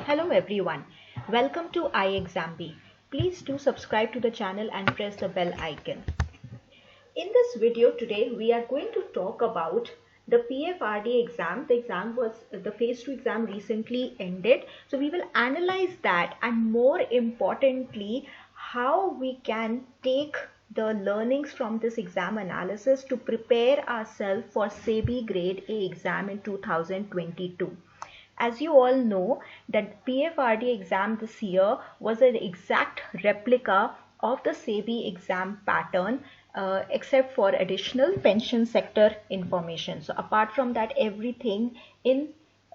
Hello everyone, welcome to iExamB. Please do subscribe to the channel and press the bell icon. In this video today, we are going to talk about the PFRDA exam. The phase 2 exam recently ended. So we will analyze that, and more importantly, how we can take the learnings from this exam analysis to prepare ourselves for SEBI Grade A exam in 2022. As you all know, that PFRD exam this year was an exact replica of the SEBI exam pattern, except for additional pension sector information. So apart from that, everything in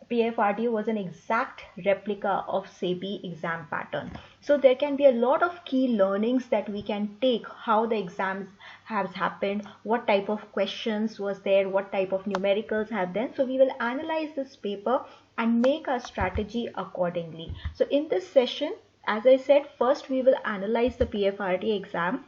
PFRD was an exact replica of SEBI exam pattern. So there can be a lot of key learnings that we can take, how the exams has happened, what type of questions was there, what type of numericals have been. So we will analyze this paper and make our strategy accordingly. So in this session, as I said, first we will analyze the PFRD exam,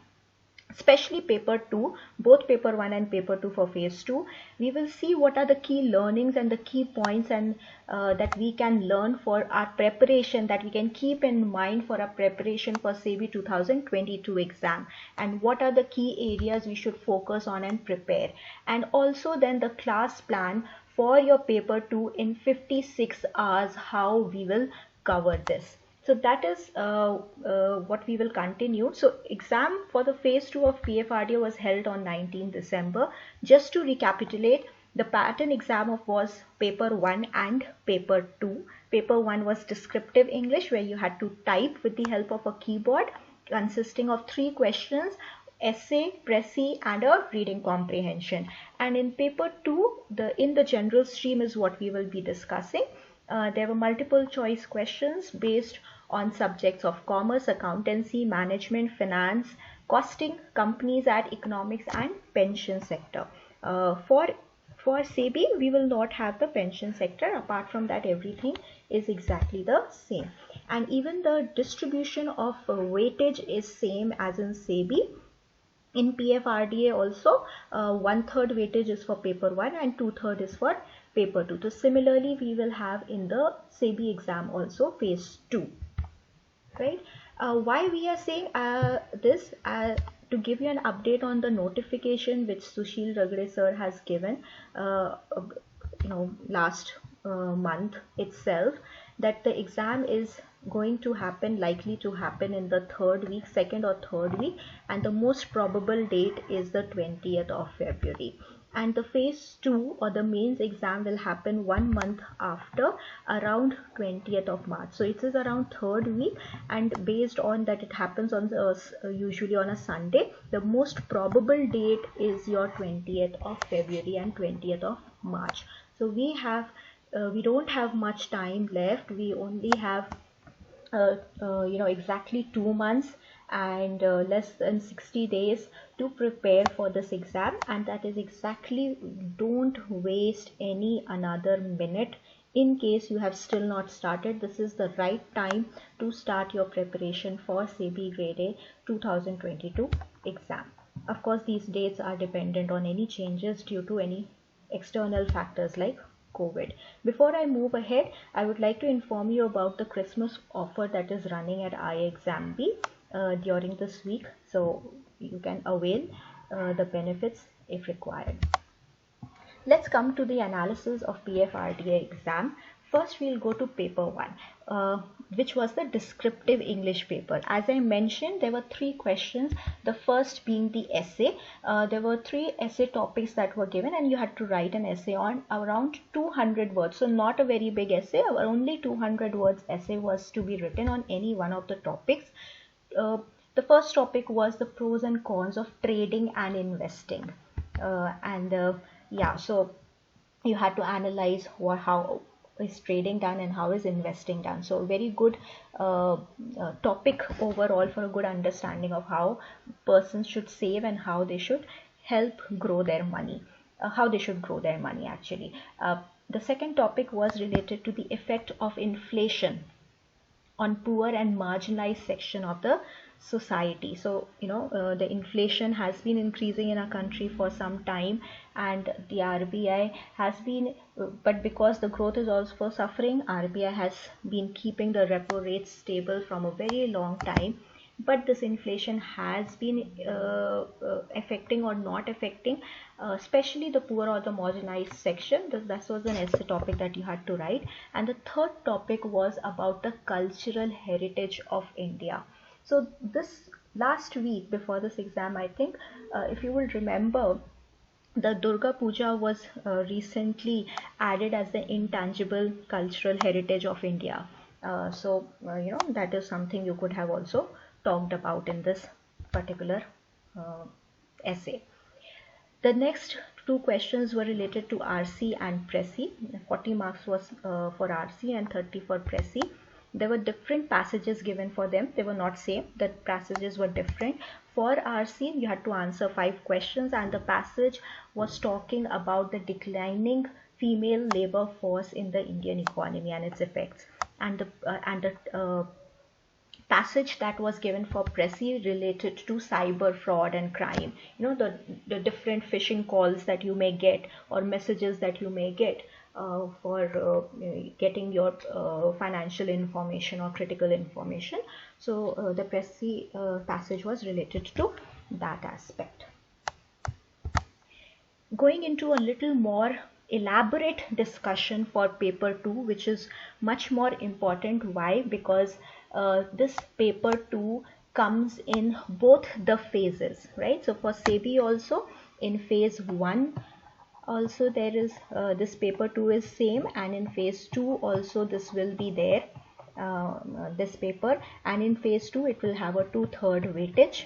especially paper 2, both paper 1 and paper 2 for phase 2. We will see what are the key learnings and the key points and that we can learn for our preparation, that we can keep in mind for our preparation for SEBI 2022 exam, and what are the key areas we should focus on and prepare, and also then the class plan for your paper 2 in 56 hours, how we will cover this. So that is what we will continue. So exam for the phase 2 of PFRDA was held on 19 December. Just to recapitulate, the pattern exam was paper 1 and paper 2. Paper 1 was descriptive English, where you had to type with the help of a keyboard, consisting of 3 questions: essay, précis, and a reading comprehension. And in paper 2, in the general stream is what we will be discussing. There were multiple choice questions based on subjects of commerce, accountancy, management, finance, costing, companies at economics, and pension sector. For SEBI, we will not have the pension sector. Apart from that, everything is exactly the same. And even the distribution of weightage is same as in SEBI. In PFRDA also, 1/3 weightage is for paper 1 and 2/3 is for paper 2. So similarly, we will have in the SEBI exam also phase 2. Right? Why we are saying this? To give you an update on the notification which Sushil Ragde sir has given, last month itself, that the exam is likely to happen in the second or third week, and the most probable date is the 20th of February. And the phase 2 or the mains exam will happen 1 month after, around 20th of March. So it is around third week, and based on that it happens on usually on a Sunday, the most probable date is your 20th of February and 20th of March. So we don't have much time left. We only have exactly 2 months and less than 60 days to prepare for this exam, and that is exactly, don't waste any another minute. In case you have still not started, this is the right time to start your preparation for SEBI Grade A 2022 exam. Of course, these dates are dependent on any changes due to any external factors like COVID. Before I move ahead, I would like to inform you about the Christmas offer that is running at iExamB during this week, so you can avail the benefits if required. Let's come to the analysis of PFRDA exam. First, we'll go to paper 1, which was the descriptive English paper. As I mentioned, there were 3 questions. The first being the essay. There were 3 essay topics that were given, and you had to write an essay on around 200 words. So not a very big essay, only 200 words essay was to be written on any one of the topics. The first topic was the pros and cons of trading and investing. So you had to analyze how is trading done and how is investing done. So very good topic overall for a good understanding of how persons should save and how they should help grow their money, how they should grow their money actually. The second topic was related to the effect of inflation on poor and marginalized section of the society. So the inflation has been increasing in our country for some time, and the RBI has been, but because the growth is also suffering, RBI has been keeping the repo rate stable from a very long time. But this inflation has been affecting or not affecting especially the poor or the marginalized section. That was an essay topic that you had to write. And the third topic was about the cultural heritage of India. So this last week before this exam, I think, if you will remember, the Durga Puja was recently added as the intangible cultural heritage of India. That is something you could have also talked about in this particular uh, essay. The next two questions were related to RC and Pressy. 40 marks was for RC and 30 for Pressy. There were different passages given for them. They were not same. The passages were different. For RC, you had to answer 5 questions, and the passage was talking about the declining female labor force in the Indian economy and its effects. And the passage that was given for Pressy related to cyber fraud and crime. The different phishing calls that you may get or messages that you may get for getting your financial information or critical information. So the Pressy passage was related to that aspect. Going into a little more elaborate discussion for paper 2, which is much more important. Why? Because this paper 2 comes in both the phases, right? So for SEBI also, in phase 1 also there is this paper 2 is same, and in phase 2 also this will be there, this paper, and in phase 2 it will have a 2/3 weightage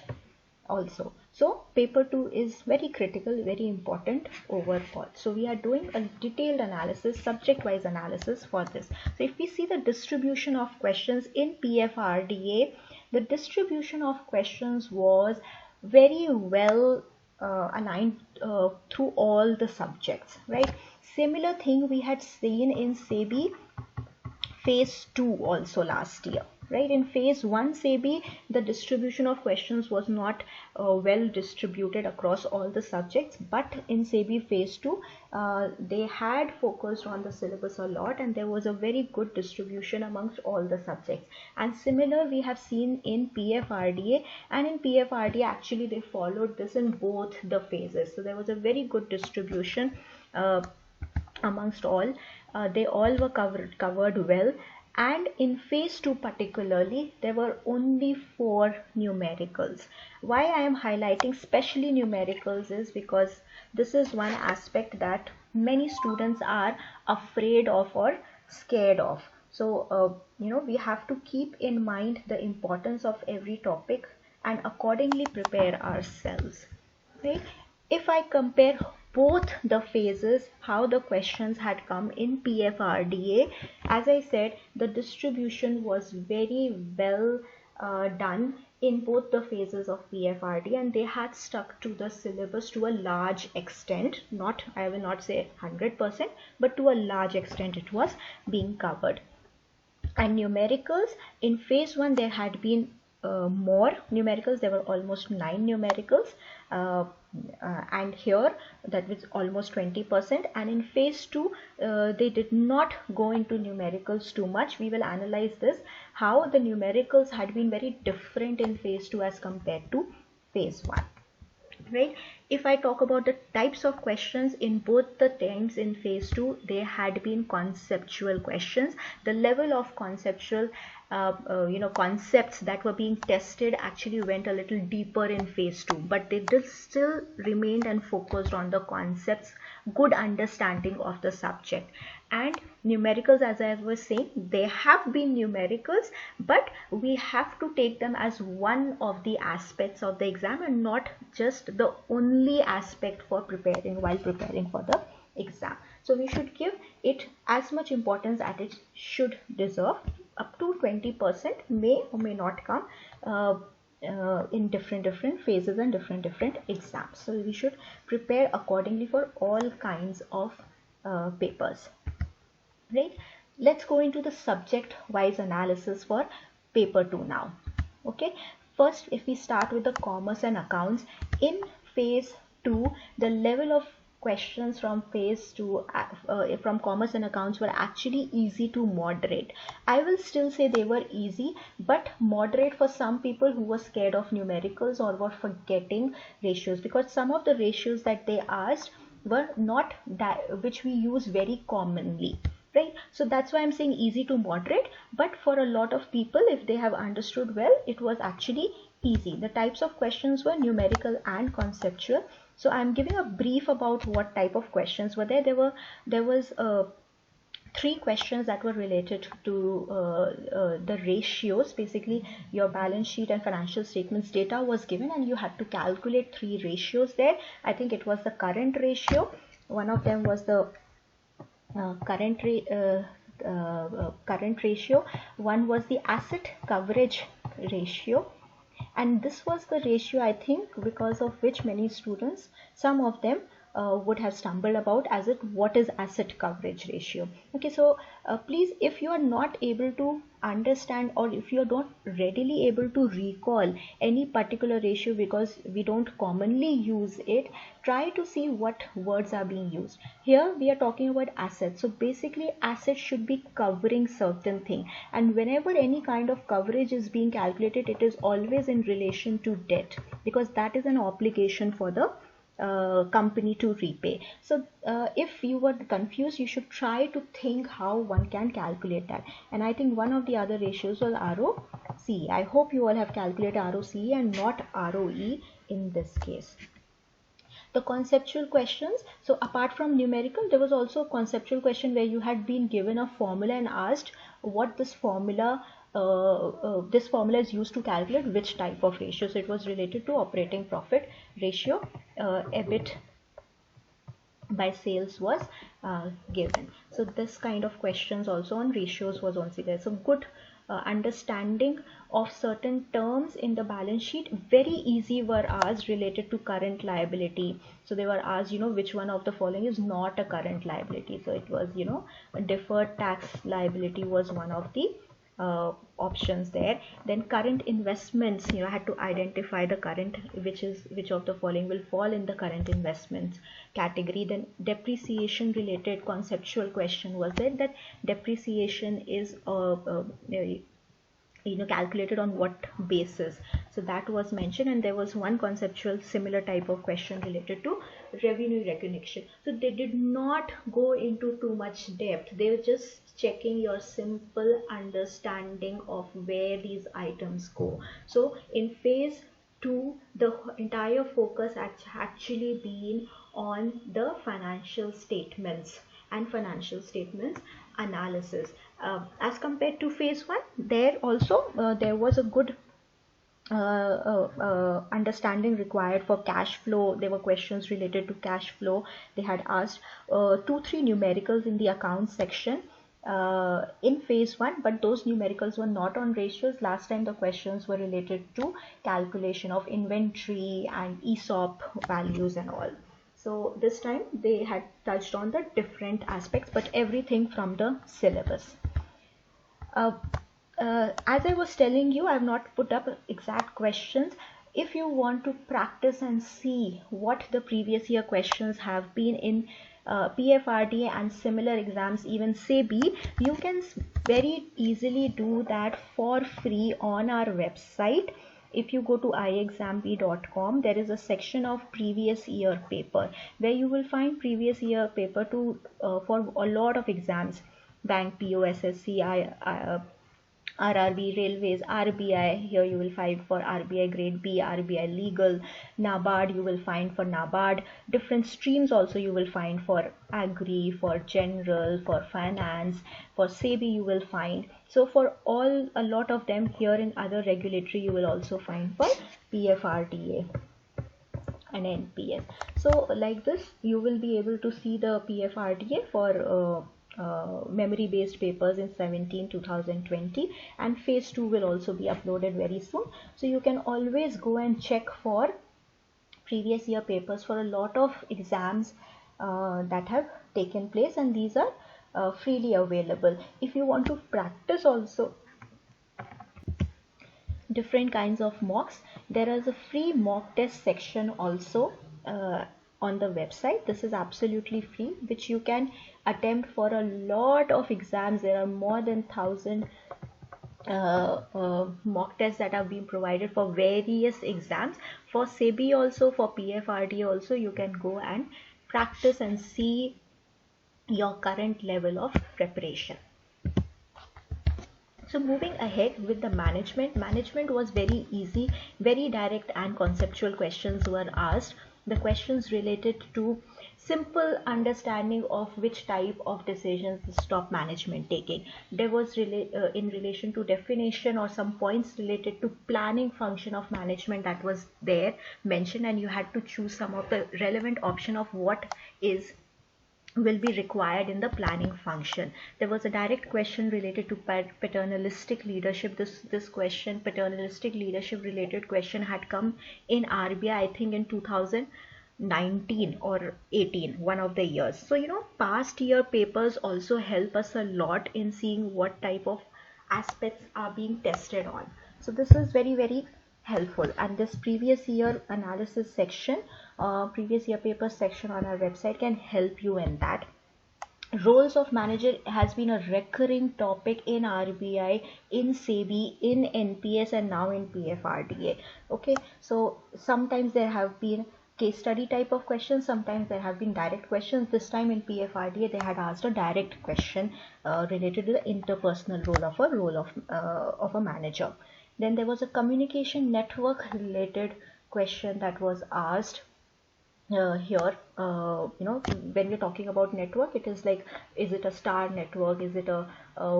also. So paper 2 is very critical, very important overall. So we are doing a detailed analysis, subject wise analysis for this. So if we see the distribution of questions in PFRDA, the distribution of questions was very well aligned through all the subjects, right? Similar thing we had seen in SEBI phase 2 also last year, right? In phase 1 SEBI, the distribution of questions was not well distributed across all the subjects, but in SEBI phase 2 they had focused on the syllabus a lot, and there was a very good distribution amongst all the subjects. And similar we have seen in PFRDA, and in PFRDA actually they followed this in both the phases. So there was a very good distribution amongst all. They all were covered well. And in phase 2 particularly, there were only 4 numericals. Why I am highlighting especially numericals is because this is one aspect that many students are afraid of or scared of. So we have to keep in mind the importance of every topic and accordingly prepare ourselves, right? If I compare both the phases, how the questions had come in PFRDA, as I said, the distribution was very well done in both the phases of PFRDA, and they had stuck to the syllabus to a large extent. Not, I will not say 100%, but to a large extent it was being covered. And numericals, in phase 1 there had been more numericals. There were almost 9 numericals, and here that was almost 20%. And in phase 2 they did not go into numericals too much. We will analyze this, how the numericals had been very different in phase 2 as compared to phase 1, right? If I talk about the types of questions in both the times, in phase 2 they had been conceptual questions. The level of conceptual concepts that were being tested actually went a little deeper in phase 2, but they did still remained and focused on the concepts, good understanding of the subject. And numericals, as I was saying, they have been numericals, but we have to take them as one of the aspects of the exam and not just the only aspect for preparing while preparing for the exam. So we should give it as much importance as it should deserve. Up to 20% may or may not come in different phases and different exams. So we should prepare accordingly for all kinds of papers, right? Let's go into the subject wise analysis for paper 2 now. Okay, First, if we start with the commerce and accounts, in phase 2, the level of questions from phase 2 from commerce and accounts were actually easy to moderate. I will still say they were easy, but moderate for some people who were scared of numericals or were forgetting ratios, because some of the ratios that they asked were not which we use very commonly, right? So that's why I'm saying easy to moderate, but for a lot of people, if they have understood well, it was actually easy. The types of questions were numerical and conceptual. So I'm giving a brief about what type of questions were there. There was 3 questions that were related to the ratios. Basically, your balance sheet and financial statements data was given and you had to calculate 3 ratios there. I think it was the current ratio. One of them was the current ratio. One was the asset coverage ratio, and this was the ratio, I think, because of which many students, some of them would have stumbled about as it what is asset coverage ratio. Okay, so please, if you are not able to understand, or if you are not readily able to recall any particular ratio because we don't commonly use it, try to see what words are being used. Here we are talking about assets, so basically assets should be covering certain thing, and whenever any kind of coverage is being calculated, it is always in relation to debt, because that is an obligation for the company to repay. So if you were confused, you should try to think how one can calculate that. And I think one of the other ratios was ROCE. I hope you all have calculated ROCE and not ROE in this case. The conceptual questions, so apart from numerical, there was also a conceptual question where you had been given a formula and asked what this formula is used to calculate which type of ratio. So it was related to operating profit ratio. EBIT by sales was given. So this kind of questions also on ratios was also there. So good understanding of certain terms in the balance sheet. Very easy were asked related to current liability. So they were asked, which one of the following is not a current liability. So it was, a deferred tax liability was one of the options there. Then current investments, I had to identify the current, which of the following will fall in the current investments category. Then depreciation related conceptual question was there, that depreciation is calculated on what basis. So that was mentioned, and there was one conceptual similar type of question related to revenue recognition. So they did not go into too much depth. They were just checking your simple understanding of where these items go. So in phase 2, the entire focus actually been on the financial statements and financial statements analysis. As compared to phase 1, there also there was a good understanding required for cash flow. There were questions related to cash flow. They had asked 2-3 numericals in the accounts section in phase 1, but those numericals were not on ratios. Last time the questions were related to calculation of inventory and ESOP values and all. So this time they had touched on the different aspects, but everything from the syllabus. As I was telling you, I have not put up exact questions. If you want to practice and see what the previous year questions have been in PFRDA and similar exams, even SEBI, you can very easily do that for free on our website. If you go to iexamb.com, there is a section of previous year paper where you will find previous year paper for a lot of exams: bank, PO, SSC, RRB, railways, RBI. Here you will find for RBI grade B, RBI legal. NABARD you will find for NABARD. Different streams also you will find for agri, for general, for finance, for SEBI you will find. So for a lot of them here in other regulatory you will also find for PFRDA and NPS. So like this you will be able to see the PFRDA for memory based papers in 2020, and phase 2 will also be uploaded very soon. So you can always go and check for previous year papers for a lot of exams that have taken place, and these are freely available. If you want to practice also different kinds of mocks. There is a free mock test section also on the website. This is absolutely free, which you can attempt for a lot of exams. There are more than 1,000 mock tests that are being provided for various exams. For SEBI also, for PFRDA also, you can go and practice and see your current level of preparation. So moving ahead with the management was very easy, very direct and conceptual questions were asked. The questions related to simple understanding of which type of decisions is top management taking. There was in relation to definition or some points related to planning function of management that was there mentioned, and you had to choose some of the relevant option of what will be required in the planning function. There was a direct question related to paternalistic leadership. This question, paternalistic leadership related question, had come in RBI, I think in 2019 or 18, one of the years. So past year papers also help us a lot in seeing what type of aspects are being tested on. So this is very helpful, and this previous year analysis section, previous year paper section on our website can help you in that. Roles of manager has been a recurring topic in RBI, in SEBI, in NPS, and now in PFRDA. Okay, so sometimes there have been case study type of questions, sometimes there have been direct questions. This time in PFRDA they had asked a direct question related to the interpersonal role of a manager. Then there was a communication network related question that was asked here. When we're talking about network, it is like, is it a star network, is it a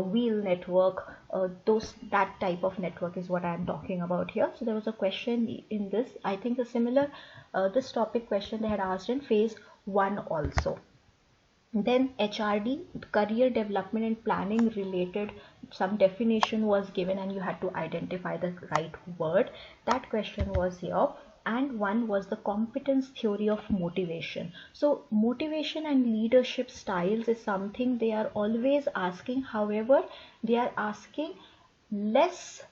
wheel network? That type of network is what I am talking about here. So there was a question in this, I think a similar this topic question they had asked in phase 1 also. Then HRD, career development and planning related, some definition was given and you had to identify the right word. That question was here. And one was the competence theory of motivation. So motivation and leadership styles is something they are always asking. However, they are asking less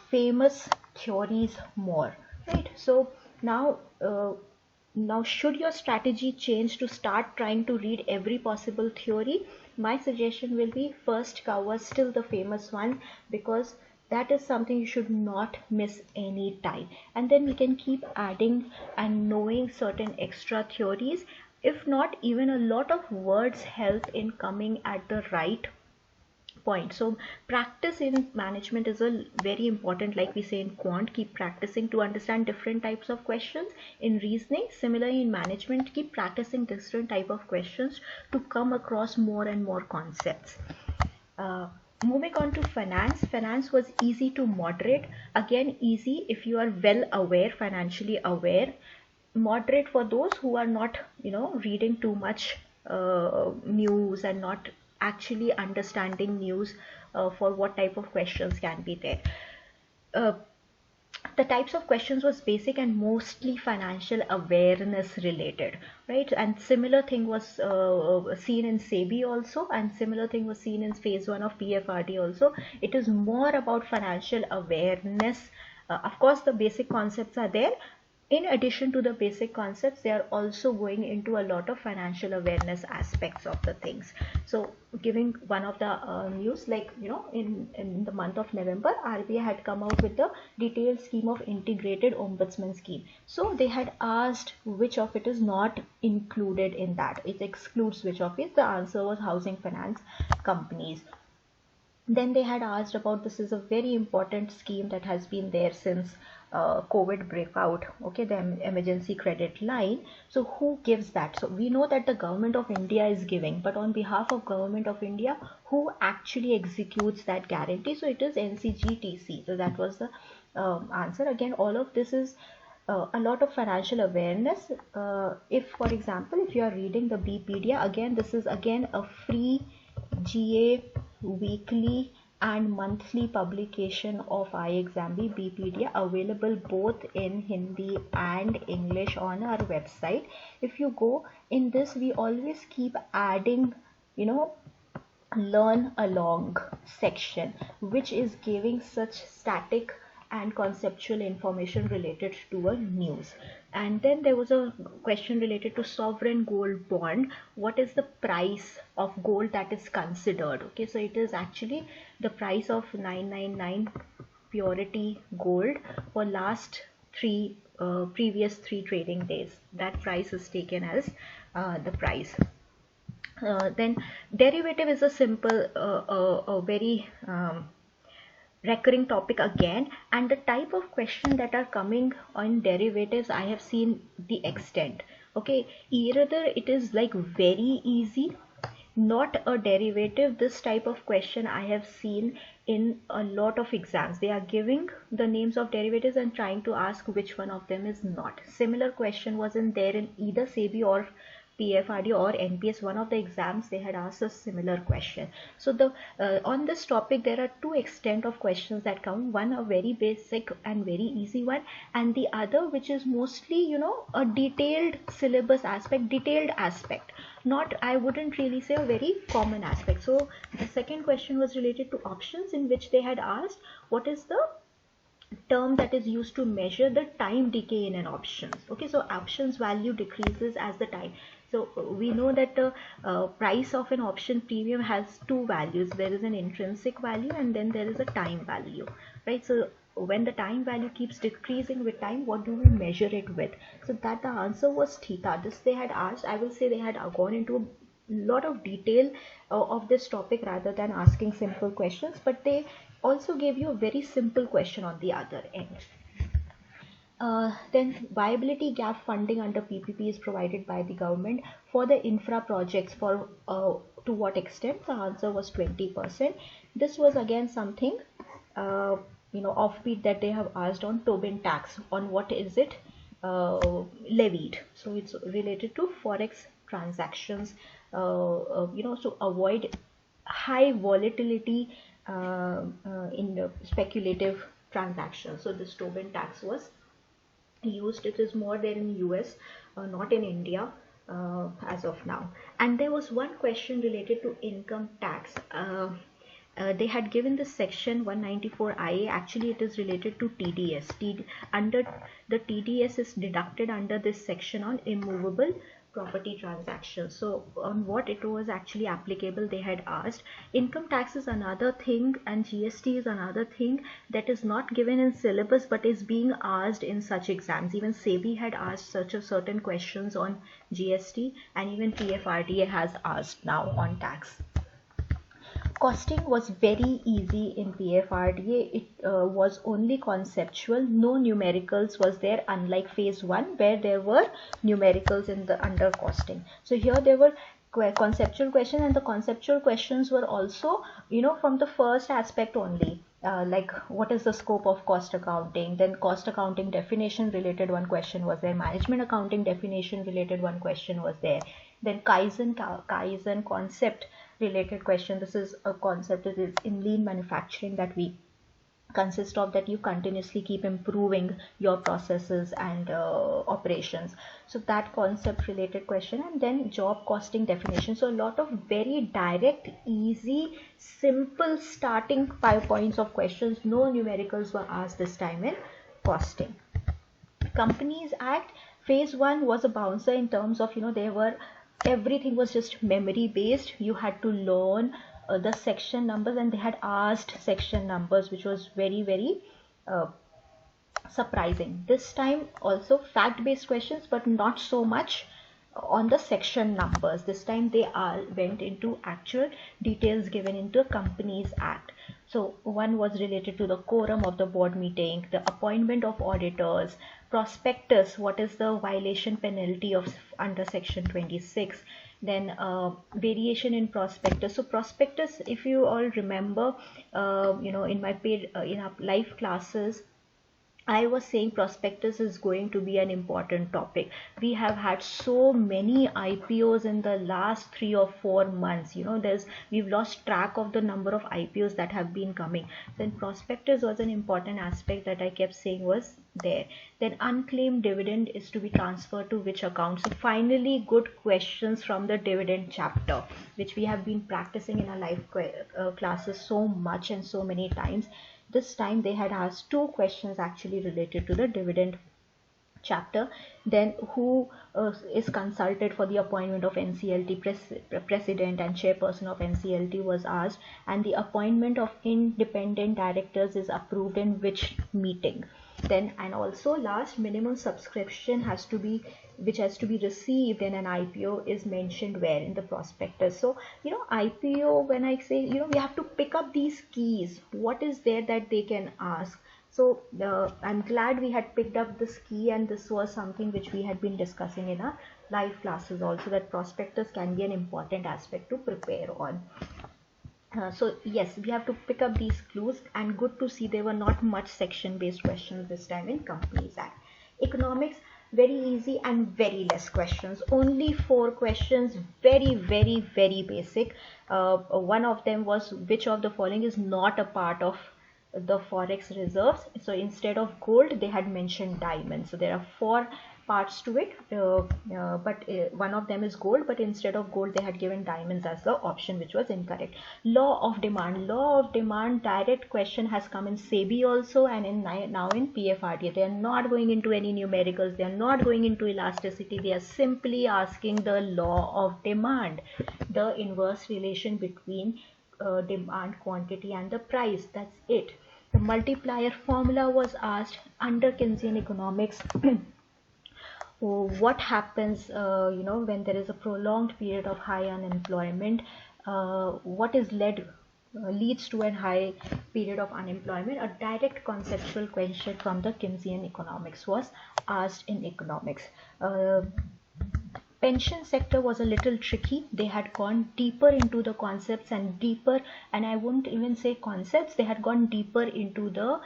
famous theories more, right? So now should your strategy change to start trying to read every possible theory? My suggestion will be first cover still the famous one, because that is something you should not miss any time, and then we can keep adding and knowing certain extra theories. If not, even a lot of words help in coming at the right point. So practice in management is a very important, like we say in quant, keep practicing to understand different types of questions. In reasoning, similarly in management, keep practicing different type of questions to come across more and more concepts. Moving on to finance was easy to moderate. Again, easy if you are well aware, financially aware. Moderate for those who are not reading too much news and not actually understanding news for what type of questions can be there. The types of questions was basic and mostly financial awareness related, right? And similar thing was seen in SEBI also, and similar thing was seen in phase 1 of PFRD also. It is more about financial awareness. Of course, the basic concepts are there. In addition to the basic concepts, they are also going into a lot of financial awareness aspects of the things. So giving one of the news, like in the month of November, RBI had come out with the detailed scheme of integrated ombudsman scheme. So they had asked which of it is not included in that. It excludes which of it. The answer was housing finance companies. Then they had asked about, this is a very important scheme that has been there since COVID breakout, okay, the emergency credit line. So who gives that? So we know that the government of India is giving, but on behalf of government of India, who actually executes that guarantee? So it is NCGTC. So that was the answer. Again, all of this is a lot of financial awareness. If, for example, if you are reading the BPedia, again, this is again a free GA weekly and monthly publication of iExamB BPedia, available both in Hindi and English on our website. If you go in this, we always keep adding learn along section, which is giving such static and conceptual information related to a news. And then there was a question related to sovereign gold bond. What is the price of gold that is considered? Okay, so it is actually the price of 999 purity gold for last previous three trading days. That price is taken as the price. Then derivative is a simple, a very recurring topic again, and the type of question that are coming on derivatives, I have seen the extent. Okay, either it is like very easy, not a derivative. This type of question I have seen in a lot of exams. They are giving the names of derivatives and trying to ask which one of them is not. Similar question was in there in either SEBI or PFRD or NPS. One of the exams they had asked a similar question. So the on this topic there are two extent of questions that come. One a very basic and very easy one, and the other which is mostly, you know, a detailed syllabus aspect, detailed aspect. Not, I wouldn't really say a very common aspect. So the second question was related to options, in which they had asked what is the term that is used to measure the time decay in an options. Okay, so options value decreases as the time. So we know that the price of an option premium has two values. There is an intrinsic value and then there is a time value, right? So when the time value keeps decreasing with time, what do we measure it with? So that the answer was theta. This they had asked. I will say they had gone into a lot of detail of this topic rather than asking simple questions, but they also gave you a very simple question on the other end. Then viability gap funding under PPP is provided by the government for the infra projects. For to what extent? The answer was 20%. This was again something offbeat that they have asked on Tobin tax. On what is it levied? So it's related to forex transactions. To avoid high volatility in the speculative transactions. So this Tobin tax was used. It is more there in US, not in India as of now. And there was one question related to income tax. They had given the section 194 IA. Actually it is related to TDS. Under the TDS is deducted under this section on immovable property transactions. So on what it was actually applicable, they had asked. Income tax is another thing and GST is another thing that is not given in syllabus but is being asked in such exams. Even SEBI had asked such a certain questions on GST, and even PFRDA has asked now on tax. Costing was very easy in PFRDA. It was only conceptual. No numericals was there, unlike phase 1 where there were numericals in the under costing. So here there were conceptual questions, and the conceptual questions were also, from the first aspect only. Like what is the scope of cost accounting, then cost accounting definition related one question was there, management accounting definition related one question was there, then Kaizen concept related question. This is a concept that is in lean manufacturing that we consist of, that you continuously keep improving your processes and operations. So that concept related question, and then job costing definition. So a lot of very direct, easy, simple starting 5 points of questions. No numericals were asked this time in costing. Companies Act phase 1 was a bouncer in terms of, everything was just memory based. You had to learn the section numbers, and they had asked section numbers, which was very, very surprising. This time also fact based questions, but not so much on the section numbers. This time they all went into actual details given into Companies Act. So one was related to the quorum of the board meeting, the appointment of auditors, prospectus, what is the violation penalty of under section 26, then variation in prospectus. So prospectus, if you all remember, in my in our live classes, I was saying prospectus is going to be an important topic. We have had so many IPOs in the last 3 or 4 months. We've lost track of the number of IPOs that have been coming. Then prospectus was an important aspect that I kept saying was there. Then unclaimed dividend is to be transferred to which account. So finally, good questions from the dividend chapter, which we have been practicing in our live classes so much and so many times. This time they had asked 2 questions actually related to the dividend chapter. Then who is consulted for the appointment of NCLT president and chairperson of NCLT was asked, and the appointment of independent directors is approved in which meeting. Then, and also last, minimum subscription has to be received in an IPO is mentioned where in the prospectus. So IPO, when I say we have to pick up these keys, what is there that they can ask. So I'm glad we had picked up this key, and this was something which we had been discussing in our live classes also, that prospectus can be an important aspect to prepare on. So yes, we have to pick up these clues, and good to see there were not much section based questions this time in Companies Act. Economics, very easy and very less questions, only 4 questions, very basic. One of them was, which of the following is not a part of the forex reserves? So instead of gold they had mentioned diamonds. So there are 4 parts to it, but one of them is gold, but instead of gold they had given diamonds as the option, which was incorrect. Law of demand, direct question has come in SEBI also, and now in PFRDA. They are not going into any numericals, they are not going into elasticity, they are simply asking the law of demand, the inverse relation between demand, quantity and the price. That's it. The multiplier formula was asked under Keynesian economics. What happens when there is a prolonged period of high unemployment? What is leads to a high period of unemployment? A direct conceptual question from the Keynesian economics was asked in economics. Pension sector was a little tricky. They had gone deeper into the concepts and I wouldn't even say concepts, they had gone deeper into the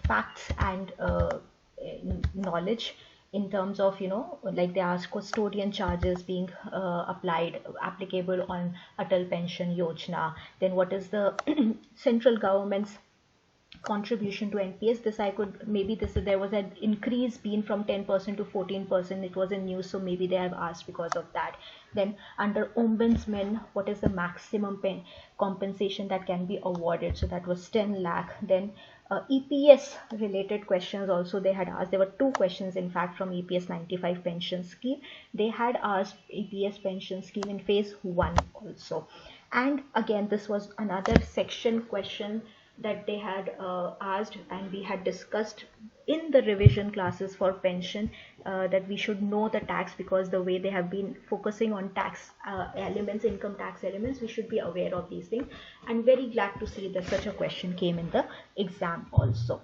facts and knowledge, in terms of like they asked custodian charges being applicable on Atal Pension Yojana. Then what is the central government's contribution to NPS? This I could, maybe there was an increase been from 10% to 14%. It was in news, so maybe they have asked because of that. Then under ombudsman, what is the maximum compensation that can be awarded? So that was 10 lakh. Then EPS related questions also they had asked. There were 2 questions in fact from EPS 95 pension scheme. They had asked EPS pension scheme in phase 1 also. And again, this was another section question that they had asked, and we had discussed in the revision classes for pension that we should know the tax, because the way they have been focusing on tax elements, income tax elements, we should be aware of these things. And very glad to see that such a question came in the exam also.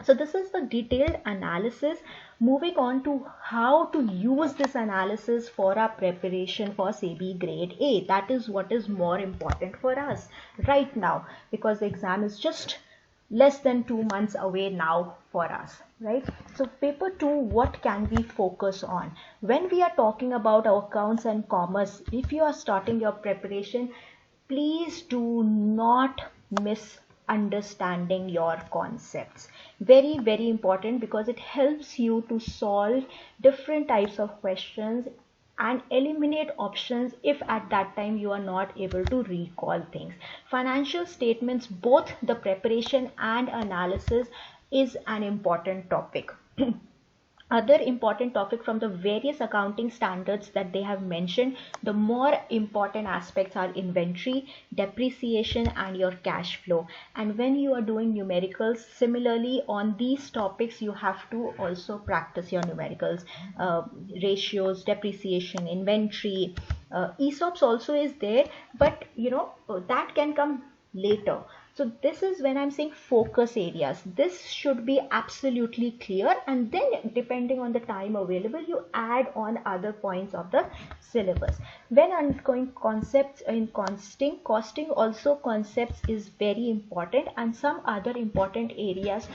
So this is the detailed analysis. Moving on to how to use this analysis for our preparation for SEBI grade A. That is what is more important for us right now, because the exam is just less than 2 months away now for us, right? So paper 2, what can we focus on? When we are talking about accounts and commerce, if you are starting your preparation, please do not miss understanding your concepts. Very important, because it helps you to solve different types of questions and eliminate options if at that time you are not able to recall things. Financial statements, both the preparation and analysis, is an important topic. Other important topic from the various accounting standards that they have mentioned, the more important aspects are inventory, depreciation and your cash flow. And when you are doing numericals, similarly on these topics you have to also practice your numericals, ratios, depreciation, inventory. ESOPs also is there, but that can come later. So this is when I'm saying focus areas. This should be absolutely clear, and then depending on the time available, you add on other points of the syllabus. When I'm going concepts in costing also concepts is very important, and some other important areas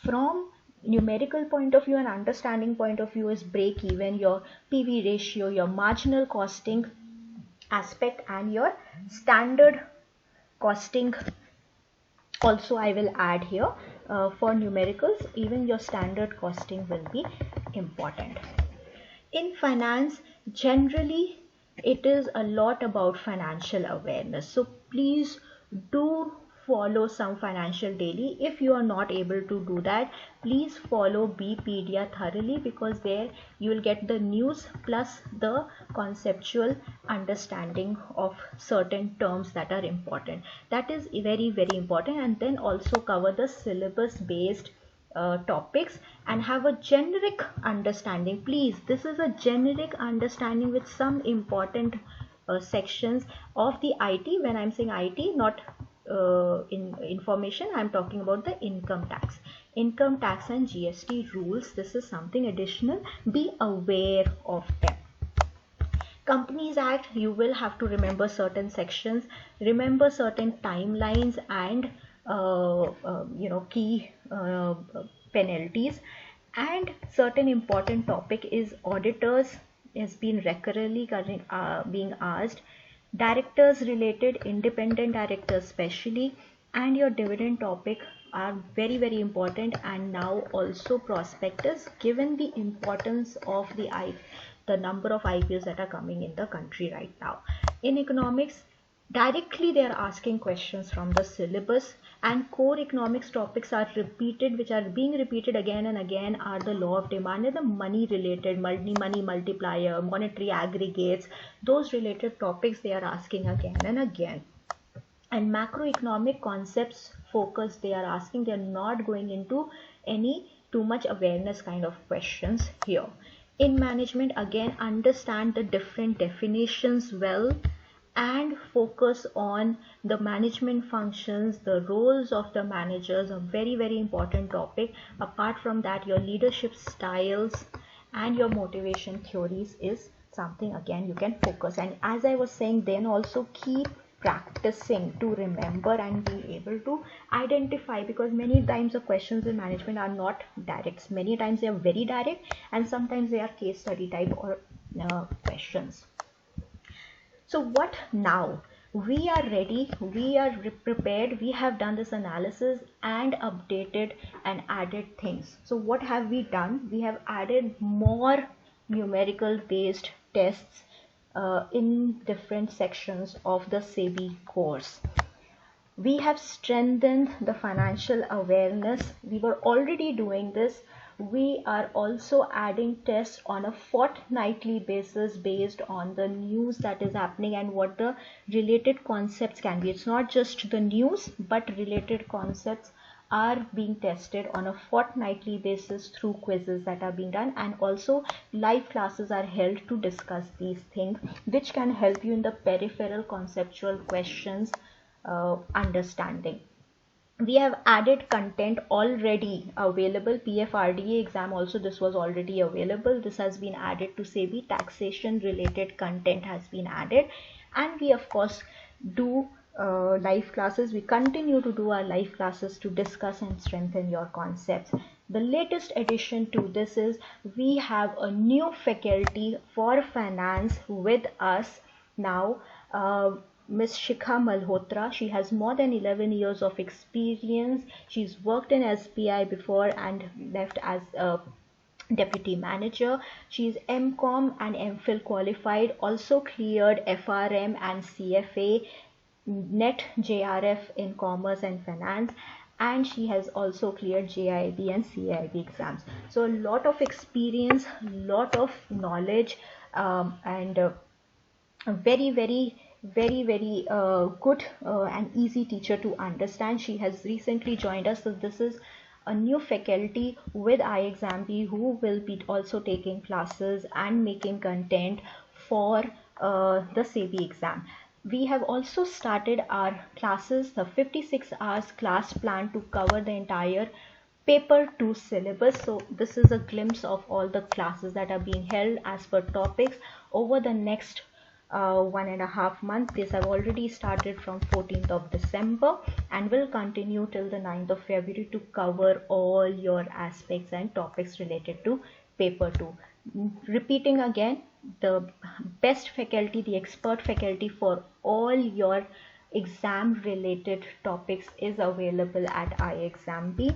from numerical point of view and understanding point of view is break even, your PV ratio, your marginal costing aspect, and your standard costing. Also I will add here for numericals, even your standard costing will be important. In finance, generally it is a lot about financial awareness. So please do follow some financial daily. If you are not able to do that, please follow Bpedia thoroughly, because there you will get the news plus the conceptual understanding of certain terms that are important. That is very, very important. And then also cover the syllabus based topics and have a generic understanding. Please, this is a generic understanding with some important sections of the IT. When I'm saying IT, not in information, I'm talking about the income tax and GST rules. This is something additional. Be aware of them. Companies Act, you will have to remember certain sections, remember certain timelines, and key penalties. And certain important topic is auditors has been recurrently being asked, directors related, independent directors especially, and your dividend topic are very, very important. And now also prospectus, given the importance of the number of IPOs that are coming in the country right now. In economics, directly they are asking questions from the syllabus, and core economics topics are repeated, which are being repeated again and again, are the law of demand and the money related, money multiplier, monetary aggregates, those related topics they are asking again and again. And macroeconomic concepts focus they are asking, they are not going into any too much awareness kind of questions here. In management, again, understand the different definitions well and focus on the management functions, the roles of the managers, a very, very important topic. Apart from that, your leadership styles and your motivation theories is something again you can focus. And as I was saying, then also keep practicing to remember and be able to identify, because many times the questions in management are not direct. Many times they are very direct, and sometimes they are case study type or questions. So what now? We are ready, we are prepared, we have done this analysis and updated and added things. So what have we done? We have added more numerical based tests in different sections of the SEBI course. We have strengthened the financial awareness. We were already doing this. We are also adding tests on a fortnightly basis based on the news that is happening and what the related concepts can be. It's not just the news, but related concepts are being tested on a fortnightly basis through quizzes that are being done, and also live classes are held to discuss these things, which can help you in the peripheral conceptual questions understanding. We have added content already available. PFRDA exam also, this was already available. This has been added to SEBI. Taxation related content has been added, and we of course do live classes. We continue to do our live classes to discuss and strengthen your concepts. The latest addition to this is we have a new faculty for finance with us now. Ms. Shikha Malhotra. She has more than 11 years of experience. She's worked in SBI before and left as a deputy manager. She's MCOM and MPhil qualified, also cleared FRM and CFA, NET JRF in commerce and finance, and she has also cleared JIB and CIB exams. So a lot of experience, lot of knowledge, and a very, very good and easy teacher to understand. She has recently joined us, so this is a new faculty with iExamB who will be also taking classes and making content for the SEBI exam. We have also started our classes, the 56 hours class plan to cover the entire paper 2 syllabus. So this is a glimpse of all the classes that are being held as per topics over the next 1.5 months. This have already started from 14th of December and will continue till the 9th of February to cover all your aspects and topics related to paper 2. Repeating again, the best faculty, the expert faculty for all your exam related topics is available at iExamB.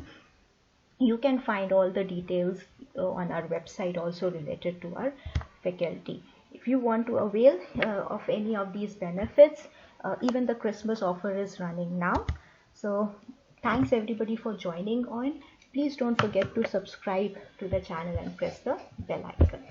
You can find all the details on our website also related to our faculty. If you want to avail of any of these benefits, even the Christmas offer is running now. So thanks everybody for joining on. Please don't forget to subscribe to the channel and press the bell icon.